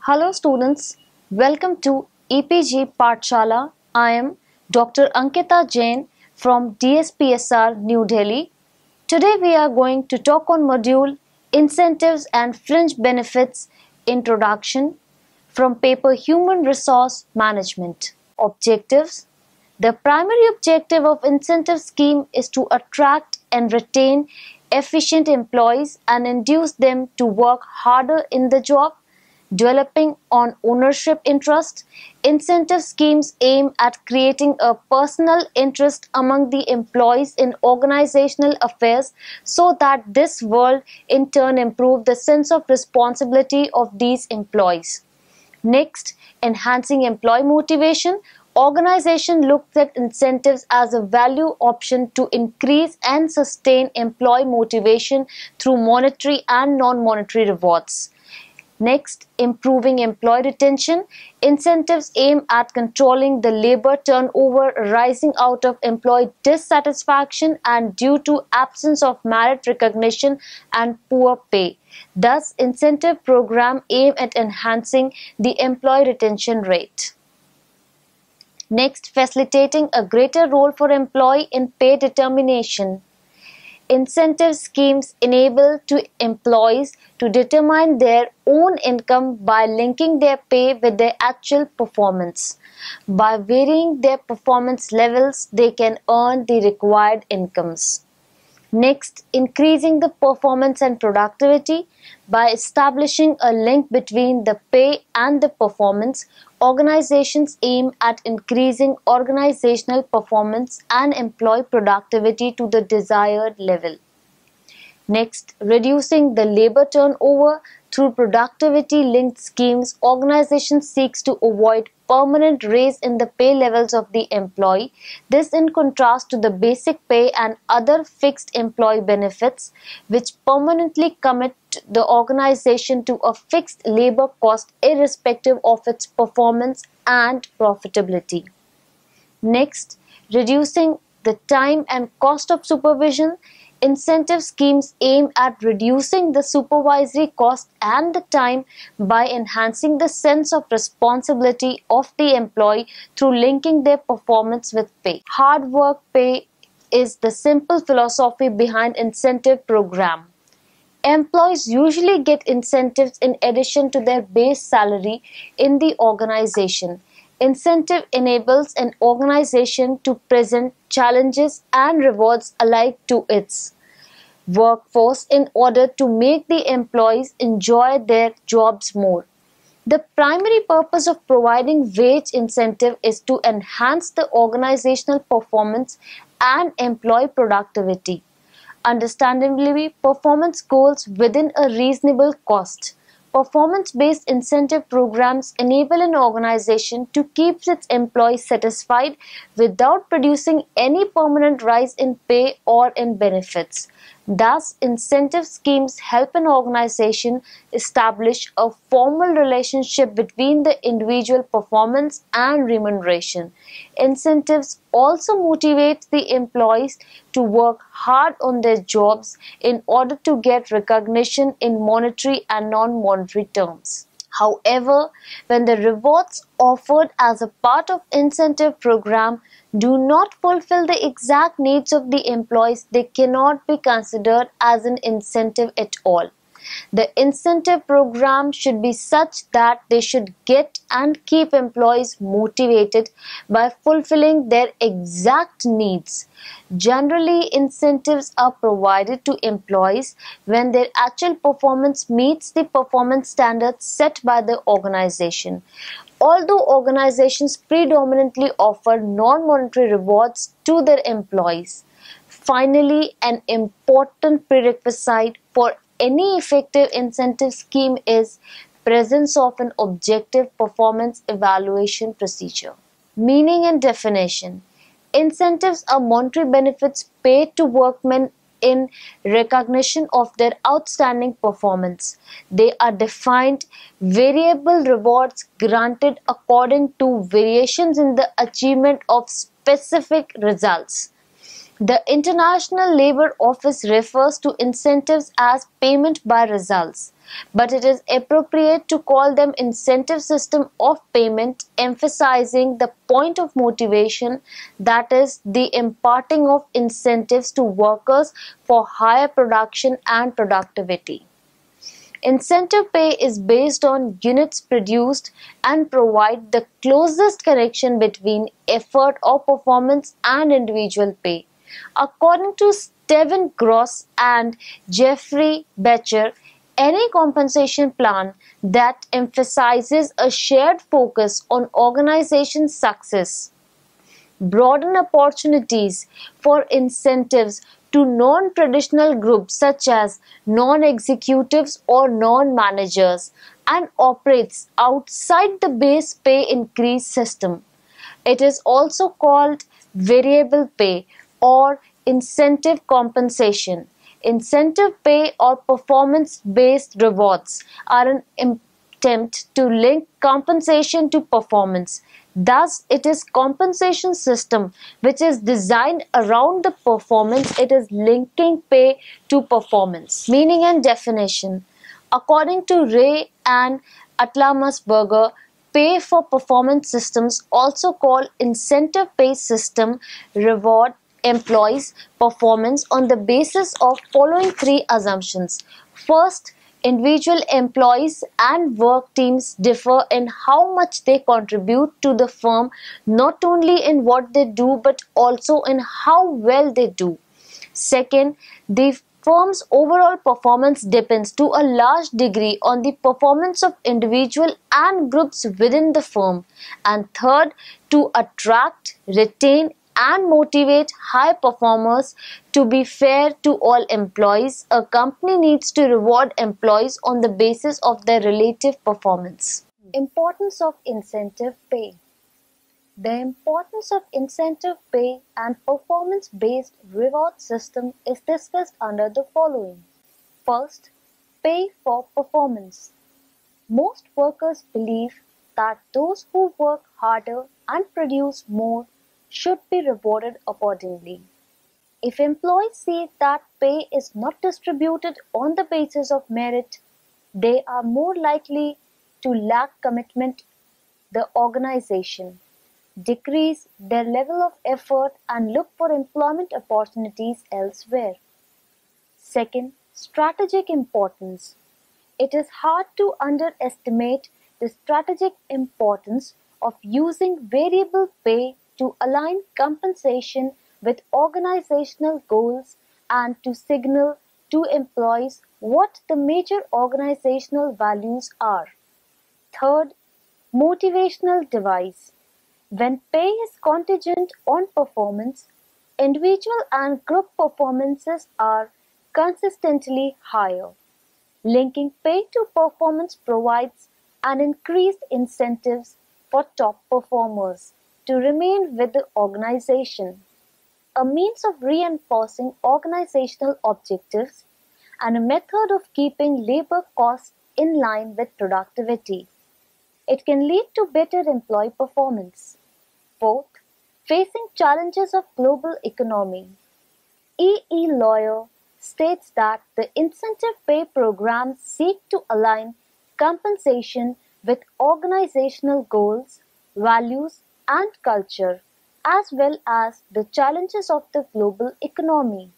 Hello students, welcome to EPG Pathshala. I am Dr. Ankita Jain from DSPSR New Delhi. Today we are going to talk on module Incentives and Fringe Benefits Introduction from paper Human Resource Management. Objectives. The primary objective of incentive scheme is to attract and retain efficient employees and induce them to work harder in the job. Developing on ownership interest, incentive schemes aim at creating a personal interest among the employees in organizational affairs so that this will in turn improve the sense of responsibility of these employees. Next, enhancing employee motivation. Organization looks at incentives as a value option to increase and sustain employee motivation through monetary and non-monetary rewards. Next, improving employee retention. Incentives aim at controlling the labor turnover arising out of employee dissatisfaction and due to absence of merit recognition and poor pay. Thus, incentive program aim at enhancing the employee retention rate. Next, facilitating a greater role for employee in pay determination. Incentive schemes enable to employees to determine their own income by linking their pay with their actual performance. By varying their performance levels, they can earn the required incomes. Next, increasing the performance and productivity. By establishing a link between the pay and the performance, organizations aim at increasing organizational performance and employee productivity to the desired level. Next, reducing the labor turnover. Through productivity-linked schemes, organization seeks to avoid permanent raise in the pay levels of the employee. This in contrast to the basic pay and other fixed employee benefits, which permanently commit the organization to a fixed labor cost irrespective of its performance and profitability. Next, reducing the time and cost of supervision. Incentive schemes aim at reducing the supervisory cost and the time by enhancing the sense of responsibility of the employee through linking their performance with pay. Hard work pay is the simple philosophy behind incentive program. Employees usually get incentives in addition to their base salary in the organization. Incentive enables an organization to present challenges and rewards alike to its workforce in order to make the employees enjoy their jobs more. The primary purpose of providing wage incentive is to enhance the organizational performance and employee productivity. Understandably, performance goals within a reasonable cost. Performance-based incentive programs enable an organization to keep its employees satisfied without producing any permanent rise in pay or in benefits. Thus, incentive schemes help an organization establish a formal relationship between the individual performance and remuneration. Incentives also motivate the employees to work hard on their jobs in order to get recognition in monetary and non-monetary terms. However, when the rewards offered as a part of incentive program do not fulfill the exact needs of the employees, they cannot be considered as an incentive at all. The incentive program should be such that they should get and keep employees motivated by fulfilling their exact needs. Generally, incentives are provided to employees when their actual performance meets the performance standards set by the organization. Although organizations predominantly offer non-monetary rewards to their employees. Finally, an important prerequisite for any effective incentive scheme is presence of an objective performance evaluation procedure. Meaning and definition. Incentives are monetary benefits paid to workmen in recognition of their outstanding performance. They are defined variable rewards granted according to variations in the achievement of specific results. The International Labour Office refers to incentives as payment by results, but it is appropriate to call them incentive system of payment, emphasizing the point of motivation, that is, the imparting of incentives to workers for higher production and productivity. Incentive pay is based on units produced and provide the closest connection between effort or performance and individual pay. According to Steven Gross and Jeffrey Becher, any compensation plan that emphasizes a shared focus on organization success broaden opportunities for incentives to non-traditional groups such as non-executives or non-managers and operates outside the base pay increase system. It is also called variable pay or incentive compensation. Incentive pay or performance-based rewards are an attempt to link compensation to performance. Thus, it is compensation system which is designed around the performance. It is linking pay to performance. Meaning and definition. According to Ray and Atlamasberger, pay for performance systems, also called incentive pay system, reward employees' performance on the basis of following three assumptions. First, individual employees and work teams differ in how much they contribute to the firm, not only in what they do but also in how well they do. Second, the firm's overall performance depends to a large degree on the performance of individual and groups within the firm. And third, to attract, retain and motivate high performers to be fair to all employees, a company needs to reward employees on the basis of their relative performance. Importance of incentive pay. The importance of incentive pay and performance-based reward system is discussed under the following. First, pay for performance. Most workers believe that those who work harder and produce more should be rewarded accordingly. If employees see that pay is not distributed on the basis of merit, they are more likely to lack commitment to the organization, decrease their level of effort and look for employment opportunities elsewhere. Second, strategic importance. It is hard to underestimate the strategic importance of using variable pay to align compensation with organizational goals and to signal to employees what the major organizational values are. Third, motivational device. When pay is contingent on performance, individual and group performances are consistently higher. Linking pay to performance provides an increased incentives for top performers to remain with the organization, a means of reinforcing organizational objectives and a method of keeping labor costs in line with productivity. It can lead to better employee performance. Fourth, facing challenges of global economy. E. Lawyer states that the incentive pay programs seek to align compensation with organizational goals, values, and culture, as well as the challenges of the global economy.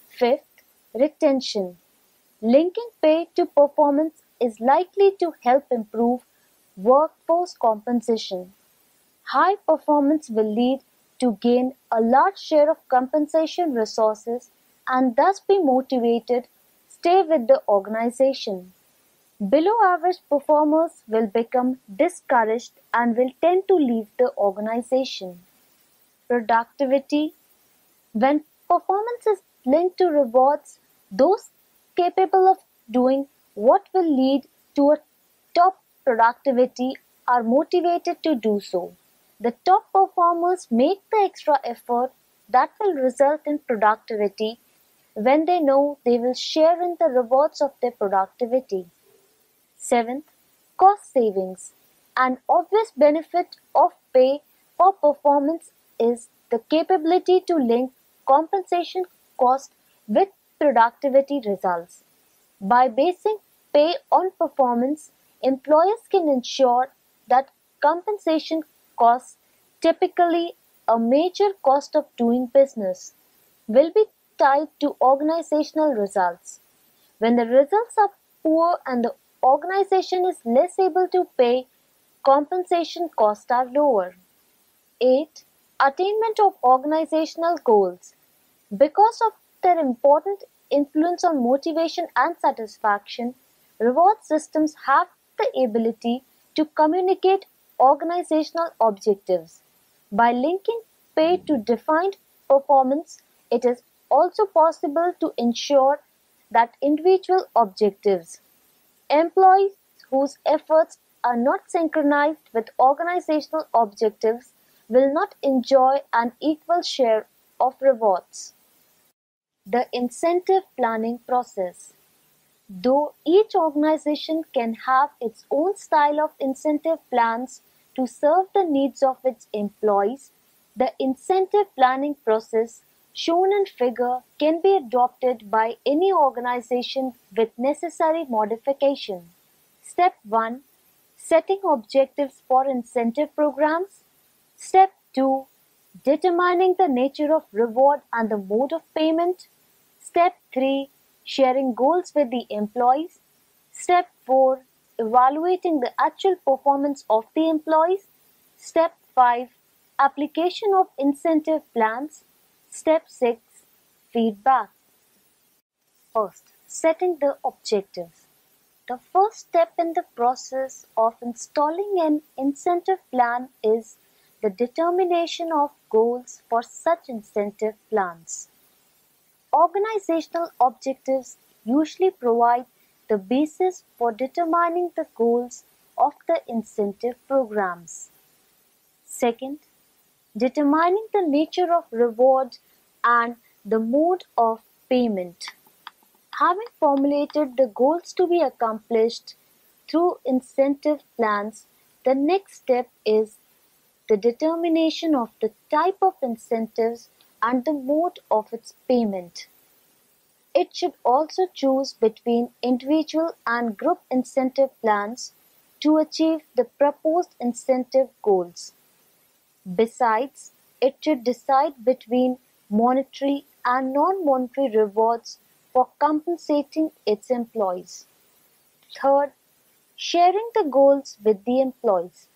Fifth, retention. Linking pay to performance is likely to help improve workforce compensation. High performance will lead to gain a large share of compensation resources and thus be motivated to stay with the organization. Below average performers will become discouraged and will tend to leave the organization. Productivity. When performance is linked to rewards, those capable of doing what will lead to a top productivity are motivated to do so. The top performers make the extra effort that will result in productivity when they know they will share in the rewards of their productivity. Seventh, cost savings. An obvious benefit of pay for performance is the capability to link compensation cost with productivity results. By basing pay on performance, employers can ensure that compensation costs, typically a major cost of doing business, will be tied to organizational results. When the results are poor and the organization is less able to pay, compensation costs are lower. 8. Attainment of organizational goals. Because of their important influence on motivation and satisfaction, reward systems have the ability to communicate organizational objectives. By linking pay to defined performance, it is also possible to ensure that individual objectives, employees whose efforts are not synchronized with organizational objectives, will not enjoy an equal share of rewards. The incentive planning process. Though each organization can have its own style of incentive plans to serve the needs of its employees, the incentive planning process shown in figure can be adopted by any organization with necessary modification. Step 1. Setting objectives for incentive programs. Step 2. Determining the nature of reward and the mode of payment. Step 3. Sharing goals with the employees. Step 4. Evaluating the actual performance of the employees. Step 5. Application of incentive plans. Step 6. Feedback. First, setting the objectives. The first step in the process of installing an incentive plan is the determination of goals for such incentive plans. Organizational objectives usually provide the basis for determining the goals of the incentive programs. Second, determining the nature of reward and the mode of payment. Having formulated the goals to be accomplished through incentive plans, the next step is the determination of the type of incentives and the mode of its payment. It should also choose between individual and group incentive plans to achieve the proposed incentive goals. Besides, it should decide between monetary and non-monetary rewards for compensating its employees. Third, sharing the goals with the employees.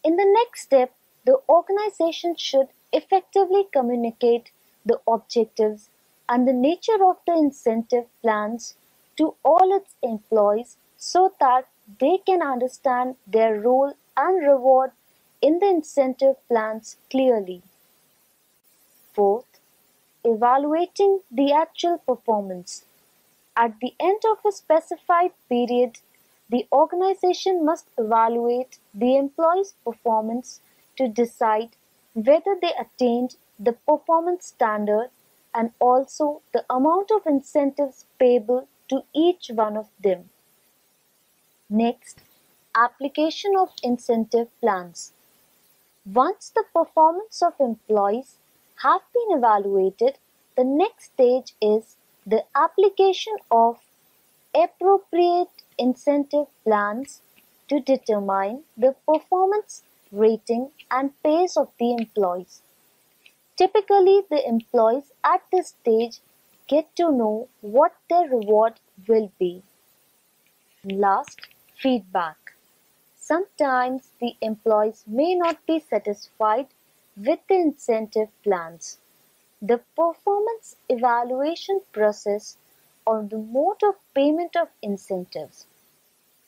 In the next step, the organization should effectively communicate the objectives and the nature of the incentive plans to all its employees so that they can understand their role and reward in the incentive plans clearly. Fourth, evaluating the actual performance. At the end of a specified period, the organization must evaluate the employee's performance to decide whether they attained the performance standard and also the amount of incentives payable to each one of them. Next, application of incentive plans. Once the performance of employees have been evaluated, the next stage is the application of appropriate incentive plans to determine the performance rating and pays of the employees. Typically, the employees at this stage get to know what their reward will be. Last, feedback. Sometimes the employees may not be satisfied with the incentive plans. The performance evaluation process or the mode of payment of incentives.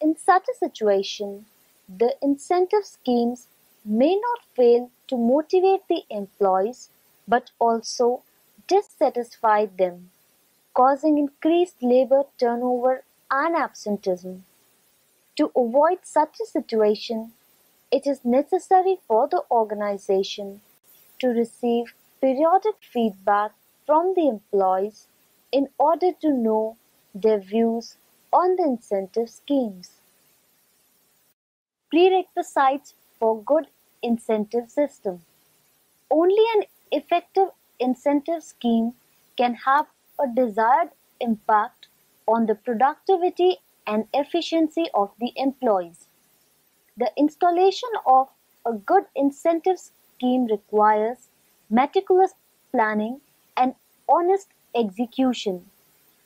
In such a situation, the incentive schemes may not fail to motivate the employees but also dissatisfy them, causing increased labor turnover and absenteeism. To avoid such a situation, it is necessary for the organization to receive periodic feedback from the employees in order to know their views on the incentive schemes. Prerequisites for good incentive system. Only an effective incentive scheme can have a desired impact on the productivity and efficiency of the employees. The installation of a good incentive scheme requires meticulous planning and honest execution.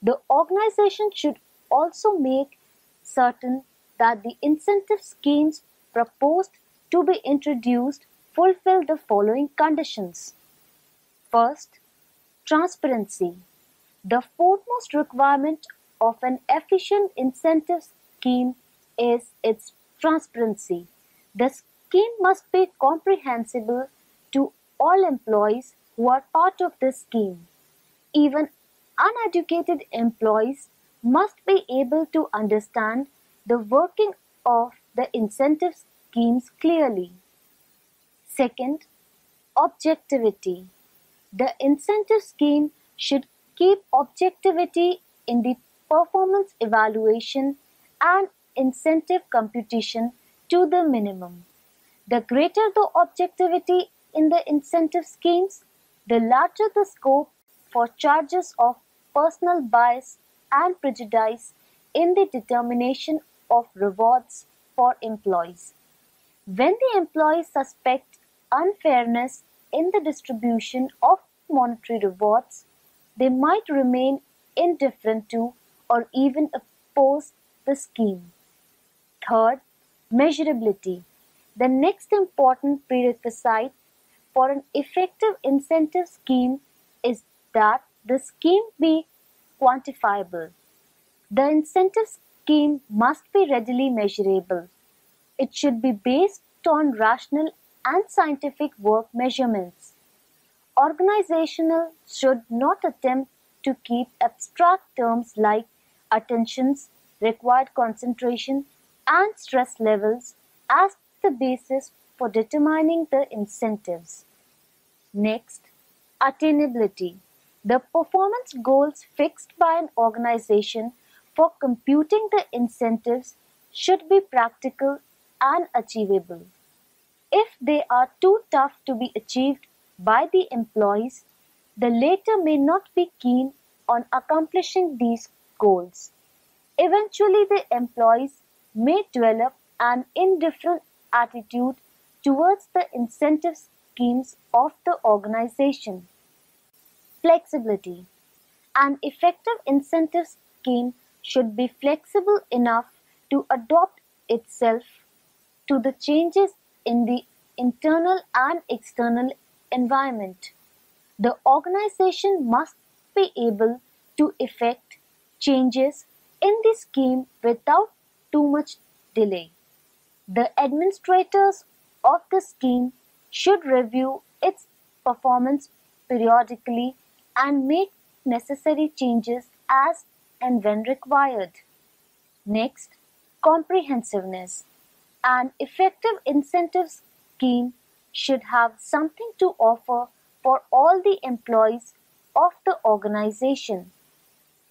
The organization should also make certain that the incentive schemes proposed to be introduced fulfill the following conditions. First, transparency. The foremost requirement of an efficient incentive scheme is its transparency. The scheme must be comprehensible to all employees who are part of the scheme. Even uneducated employees must be able to understand the working of the incentive schemes clearly. Second, objectivity. The incentive scheme should keep objectivity in the performance evaluation and incentive computation to the minimum. The greater the objectivity in the incentive schemes, the larger the scope for charges of personal bias and prejudice in the determination of rewards for employees. When the employees suspect unfairness in the distribution of monetary rewards, they might remain indifferent to or even oppose the scheme. Third, measurability. The next important prerequisite for an effective incentive scheme is that the scheme be quantifiable. The incentive scheme must be readily measurable. It should be based on rational and scientific work measurements. Organizational should not attempt to keep abstract terms like attentions, required concentration, and stress levels as the basis for determining the incentives. Next, attainability. The performance goals fixed by an organization for computing the incentives should be practical and achievable. If they are too tough to be achieved by the employees, the latter may not be keen on accomplishing these goals. Eventually, the employees may develop an indifferent attitude towards the incentive schemes of the organization. Flexibility. An effective incentive scheme should be flexible enough to adapt itself to the changes in the internal and external environment. The organization must be able to effect changes in the scheme without too much delay. The administrators of the scheme should review its performance periodically and make necessary changes as and when required. Next, comprehensiveness. An effective incentive scheme should have something to offer for all the employees of the organization.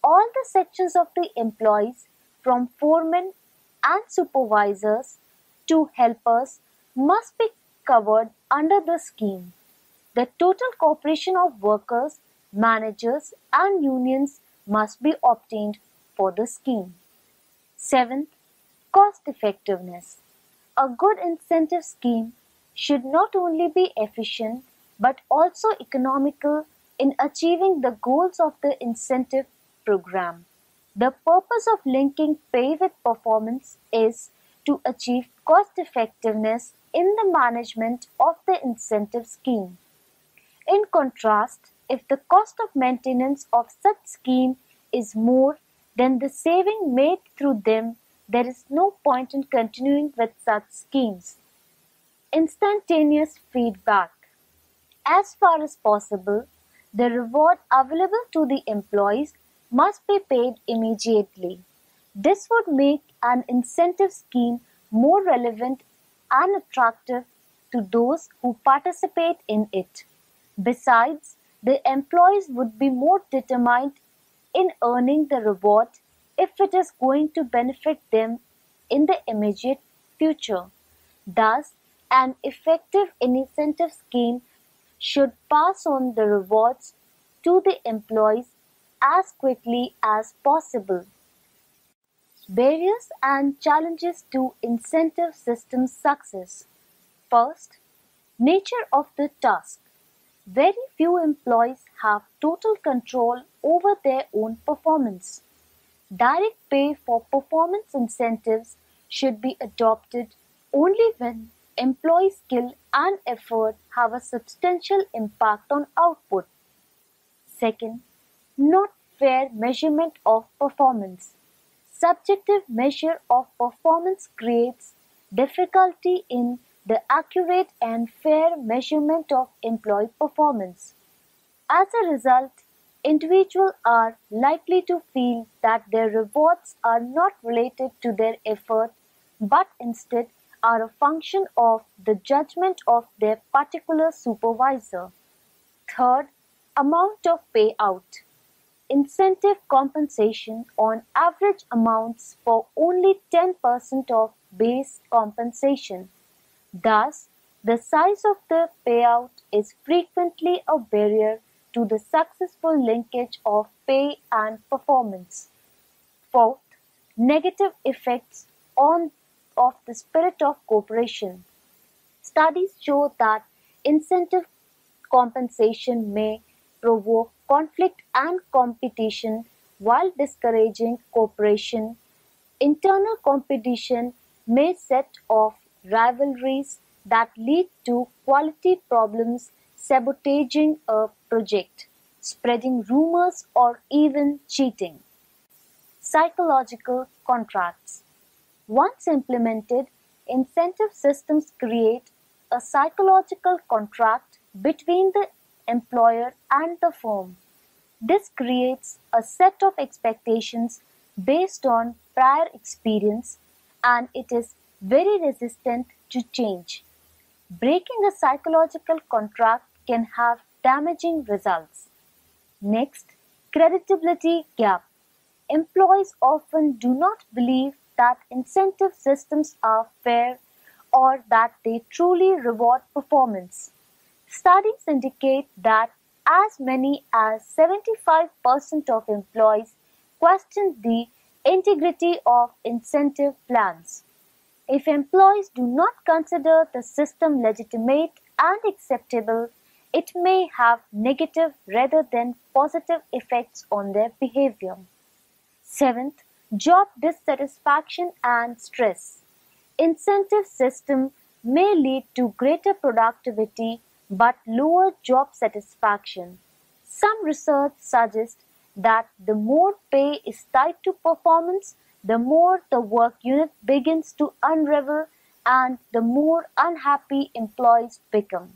All the sections of the employees, from foremen and supervisors to helpers, must be covered under the scheme. The total cooperation of workers, managers, and unions must be obtained for the scheme. Seventh, cost effectiveness. A good incentive scheme should not only be efficient but also economical in achieving the goals of the incentive program. The purpose of linking pay with performance is to achieve cost effectiveness in the management of the incentive scheme. In contrast, if the cost of maintenance of such scheme is more than the saving made through them, there is no point in continuing with such schemes. Instantaneous feedback. As far as possible, the reward available to the employees must be paid immediately. This would make an incentive scheme more relevant and attractive to those who participate in it. Besides, the employees would be more determined in earning the reward if it is going to benefit them in the immediate future. Thus, an effective incentive scheme should pass on the rewards to the employees as quickly as possible. Barriers and challenges to incentive system success. First, nature of the task. Very few employees have total control over their own performance. Direct pay for performance incentives should be adopted only when employee skill and effort have a substantial impact on output. Second, not fair measurement of performance. Subjective measure of performance creates difficulty in the accurate and fair measurement of employee performance. As a result, individuals are likely to feel that their rewards are not related to their effort but instead are a function of the judgment of their particular supervisor. Third, amount of payout. Incentive compensation on average amounts for only 10% of base compensation. Thus, the size of the payout is frequently a barrier to the successful linkage of pay and performance. Fourth, negative effects of the spirit of cooperation. Studies show that incentive compensation may provoke conflict and competition while discouraging cooperation. Internal competition may set off rivalries that lead to quality problems, sabotaging a project, spreading rumors, or even cheating. Psychological contracts. Once implemented, incentive systems create a psychological contract between the employer and the firm. This creates a set of expectations based on prior experience, and it is very resistant to change. Breaking a psychological contract can have damaging results. Next, credibility gap. Employees often do not believe that incentive systems are fair or that they truly reward performance. Studies indicate that as many as 75% of employees question the integrity of incentive plans. If employees do not consider the system legitimate and acceptable, it may have negative rather than positive effects on their behavior. Seventh, job dissatisfaction and stress. Incentive system may lead to greater productivity but lower job satisfaction. Some research suggests that the more pay is tied to performance, the more the work unit begins to unravel and the more unhappy employees become.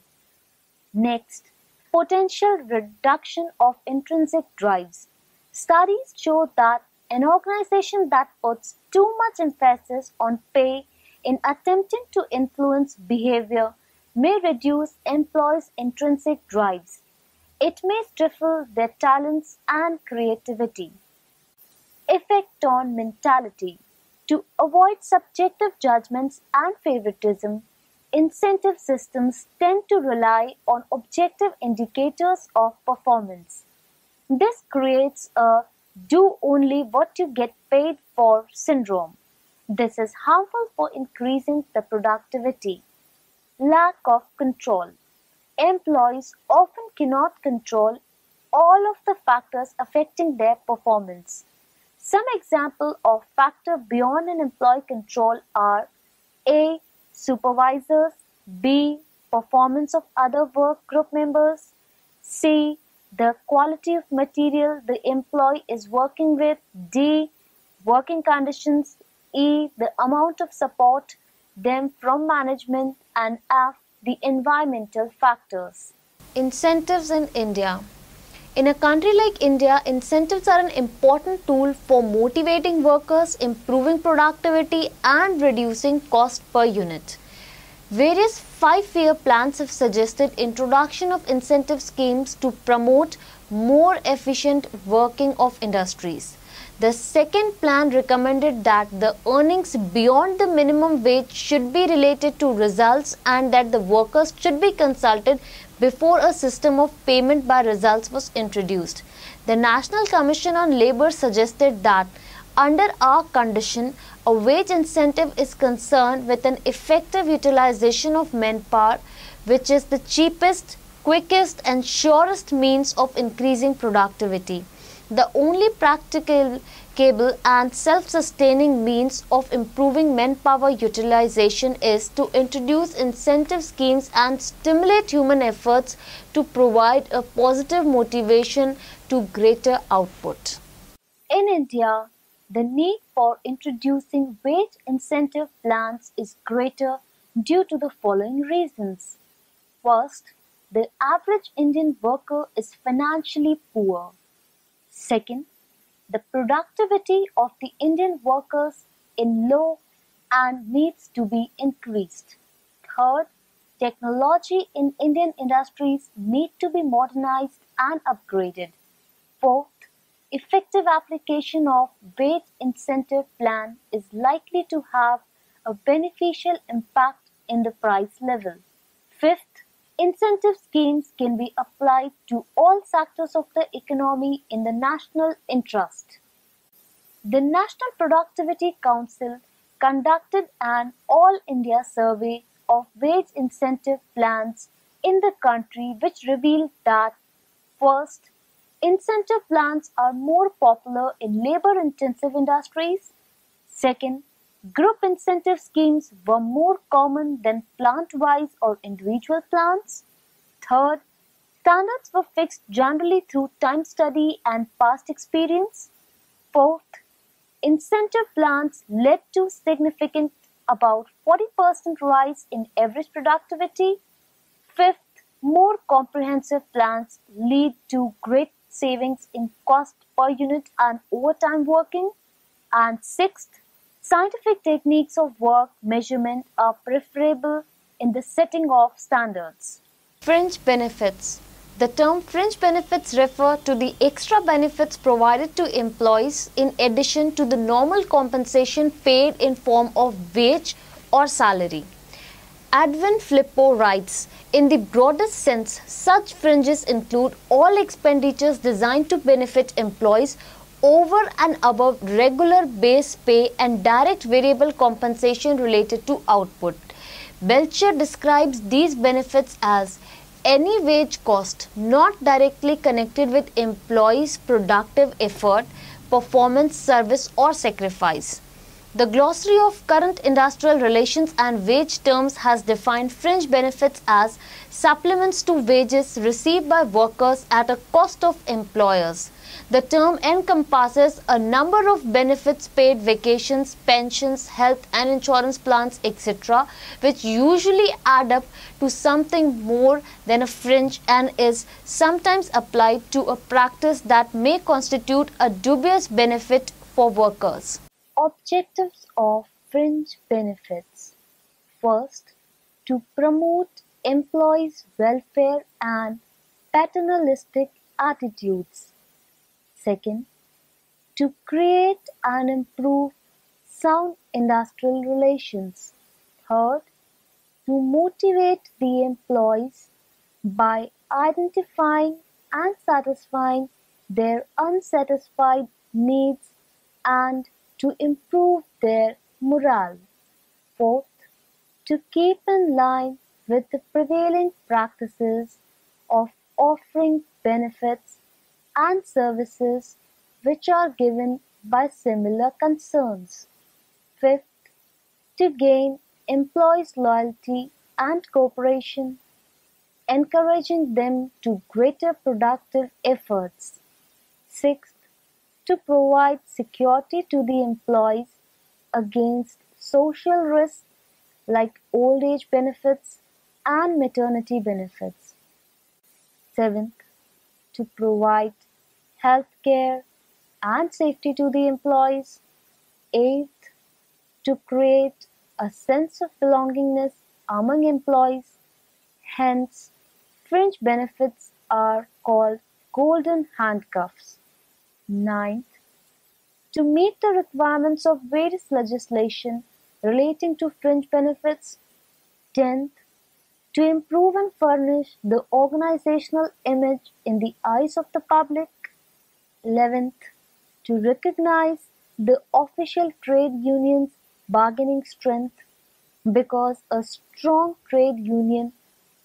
Next, potential reduction of intrinsic drives. Studies show that an organization that puts too much emphasis on pay in attempting to influence behavior may reduce employees' intrinsic drives. It may stifle their talents and creativity. Effect on mentality. To avoid subjective judgments and favoritism, incentive systems tend to rely on objective indicators of performance. This creates a do only what you get paid for syndrome. This is harmful for increasing the productivity. Lack of control. Employees often cannot control all of the factors affecting their performance. Some examples of factors beyond an employee control are A. Supervisors, B. Performance of other work group members, C. The quality of material the employee is working with, D. Working conditions, E. The amount of support them from management, and F. The environmental factors. Incentives in India. In a country like India, incentives are an important tool for motivating workers, improving productivity, and reducing cost per unit. Various 5-year plans have suggested introduction of incentive schemes to promote more efficient working of industries. The second plan recommended that the earnings beyond the minimum wage should be related to results and that the workers should be consulted before a system of payment by results was introduced. The National Commission on Labour suggested that under our condition, a wage incentive is concerned with an effective utilization of manpower, which is the cheapest, quickest and surest means of increasing productivity. The only practicable and self-sustaining means of improving manpower utilization is to introduce incentive schemes and stimulate human efforts to provide a positive motivation to greater output. In India, the need for introducing wage incentive plans is greater due to the following reasons. First, the average Indian worker is financially poor. Second, the productivity of the Indian workers is low and needs to be increased. Third, technology in Indian industries need to be modernized and upgraded. Fourth, effective application of wage incentive plan is likely to have a beneficial impact in the price level. Fifth, incentive schemes can be applied to all sectors of the economy in the national interest. The National Productivity Council conducted an All India survey of wage incentive plans in the country which revealed that first, incentive plans are more popular in labor-intensive industries. Second, group incentive schemes were more common than plant-wise or individual plans. Third, standards were fixed generally through time study and past experience. Fourth, incentive plans led to significant about 40% rise in average productivity. Fifth, more comprehensive plans lead to great savings in cost per unit and overtime working. And sixth, scientific techniques of work measurement are preferable in the setting of standards. Fringe benefits. The term fringe benefits refer to the extra benefits provided to employees in addition to the normal compensation paid in form of wage or salary. Advin Flippo writes, in the broadest sense, such fringes include all expenditures designed to benefit employees over and above regular base pay and direct variable compensation related to output. Belcher describes these benefits as any wage cost not directly connected with employees' productive effort, performance, service or sacrifice. The Glossary of Current Industrial Relations and Wage Terms has defined fringe benefits as supplements to wages received by workers at a cost of employers. The term encompasses a number of benefits paid vacations, pensions, health and insurance plans, etc., which usually add up to something more than a fringe and is sometimes applied to a practice that may constitute a dubious benefit for workers. Objectives of fringe benefits. First, to promote employees' welfare and paternalistic attitudes. Second, to create and improve sound industrial relations. Third, to motivate the employees by identifying and satisfying their unsatisfied needs and to improve their morale. Fourth, to keep in line with the prevailing practices of offering benefits and services which are given by similar concerns. Fifth, to gain employees' loyalty and cooperation, encouraging them to greater productive efforts. Sixth, to provide security to the employees against social risks like old age benefits and maternity benefits. Seventh, to provide health care and safety to the employees. Eighth, to create a sense of belongingness among employees. Hence, fringe benefits are called golden handcuffs. Ninth, to meet the requirements of various legislation relating to fringe benefits. 10th, to improve and furnish the organizational image in the eyes of the public. 11th, to recognize the official trade union's bargaining strength, because a strong trade union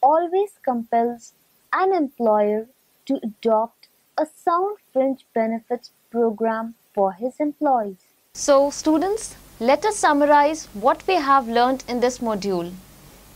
always compels an employer to adopt a sound fringe benefits program for his employees. So, students, let us summarize what we have learned in this module.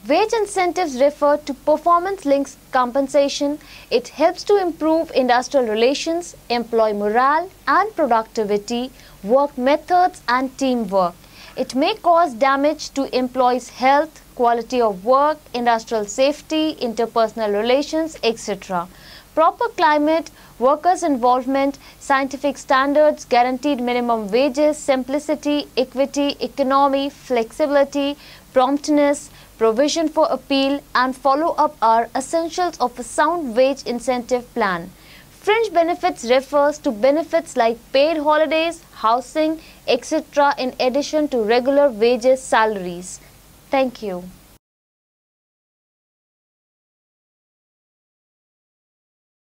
Wage incentives refer to performance-linked compensation. It helps to improve industrial relations, employee morale and productivity, work methods and teamwork. It may cause damage to employees' health, quality of work, industrial safety, interpersonal relations, etc. Proper climate, workers' involvement, scientific standards, guaranteed minimum wages, simplicity, equity, economy, flexibility, promptness, provision for appeal and follow-up are essentials of a sound wage incentive plan. Fringe benefits refers to benefits like paid holidays, housing, etc. in addition to regular wages salaries. Thank you.